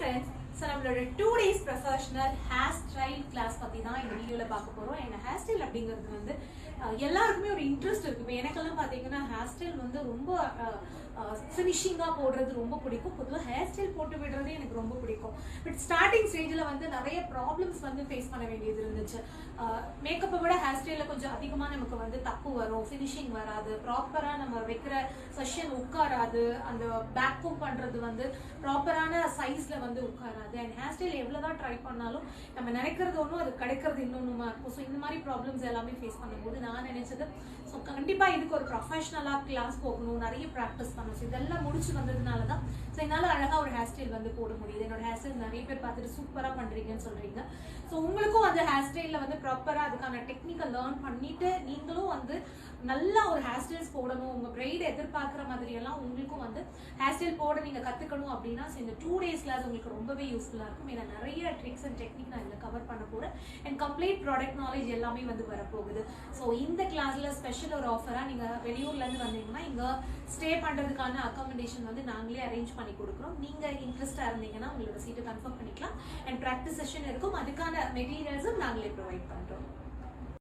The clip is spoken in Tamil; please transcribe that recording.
friends, so நம்மளோட 2 days professional hair style class பத்தி தான் இந்த வீடியோல பார்க்க போறோம். and hair style அப்படிங்கிறது வந்து எல்லாருக்குமே ஒரு இன்ட்ரெஸ்ட் இருக்கு. இப்போ எனக்கெல்லாம் பாத்தீங்கன்னா ஹேர் ஸ்டைல் வந்து ரொம்ப ஃபினிஷிங்கா போடுறது ரொம்ப பிடிக்கும். பொதுவாக ஹேர் ஸ்டைல் போட்டு விடுறதே எனக்கு ரொம்ப பிடிக்கும். பட் ஸ்டார்டிங் ஸ்டேஜ்ல வந்து நிறைய ப்ராப்ளம்ஸ் வந்து ஃபேஸ் பண்ண வேண்டியது இருந்துச்சு. மேக்கப்பை விட ஹேர் ஸ்டைல கொஞ்சம் அதிகமா நமக்கு வந்து தப்பு வரும், ஃபினிஷிங் வராது, ப்ராப்பரா நம்ம வைக்கிற செஷன் உட்காராது, அந்த பேக்கும் பண்றது வந்து ப்ராப்பரான சைஸ்ல வந்து உட்காராது. அண்ட் ஹேர் ஸ்டைல் எவ்வளவுதான் ட்ரை பண்ணாலும் நம்ம நினைக்கிறது ஒன்றும் அது கிடைக்கிறது இன்னொன்னுமா இருக்கும். ஸோ இந்த மாதிரி ப்ராப்ளம்ஸ் எல்லாமே ஃபேஸ் பண்ணும்போது நான் நினைச்சது ஸோ கண்டிப்பா இதுக்கு ஒரு ப்ரொஃபஷனலா கிளாஸ் போகணும், நிறைய ப்ராக்டிஸ் பண்ணணும். ஸோ இதெல்லாம் முடிச்சு வந்ததுனால தான் ஸோ என்னால் அழகா ஒரு ஹேர் ஸ்டைல் வந்து போட முடியுது. என்னோட ஹேர் ஸ்டைல் நிறைய பேர் பார்த்துட்டு சூப்பரா பண்றீங்கன்னு சொல்றீங்க. ஸோ உங்களுக்கும் அந்த ஹேர் ஸ்டைல்ல வந்து ப்ராப்பரா அதுக்கான டெக்னிக்கை லேர்ன் பண்ணிட்டு நீங்களும் வந்து நல்லா ஒரு ஹேர் ஸ்டைல்ஸ் போடணும், உங்க பிரைட் எதிர்பார்க்குற மாதிரி எல்லாம் உங்களுக்கும் வந்து ஹேர் ஸ்டைல் போட நீங்க கத்துக்கணும் அப்படின்னா இந்த 2 days கிளாஸ் உங்களுக்கு ரொம்பவே யூஸ்ஃபுல்லா இருக்கும். ஏன்னா நிறைய ட்ரிக்ஸ் அண்ட் டெக்னிக் நான் இதில் கவர் பண்ண போறேன். அண்ட் கம்ப்ளீட் ப்ராடக்ட் நாலேஜ் எல்லாமே வந்து வரப்போகுது. ஸோ இந்த கிளாஸ்ல ஸ்பெஷல் ஒரு ஆஃபரா நீங்க வெளியூர்ல இருந்து வந்தீங்கன்னா இங்க ஸ்டே பண்றதுக்கான அகாமடேஷன் வந்து நாங்களே அரேஞ்ச் பண்ணி கொடுக்குறோம். நீங்க இன்ட்ரெஸ்டா இருந்தீங்கன்னா உங்களோட சீட்டை கன்ஃபார்ம் பண்ணிக்கலாம். அண்ட் ப்ராக்டிஸ் செஷன் இருக்கும், அதுக்கான மெட்டீரியல்ஸும் நாங்களே ப்ரொவைட் பண்றோம்.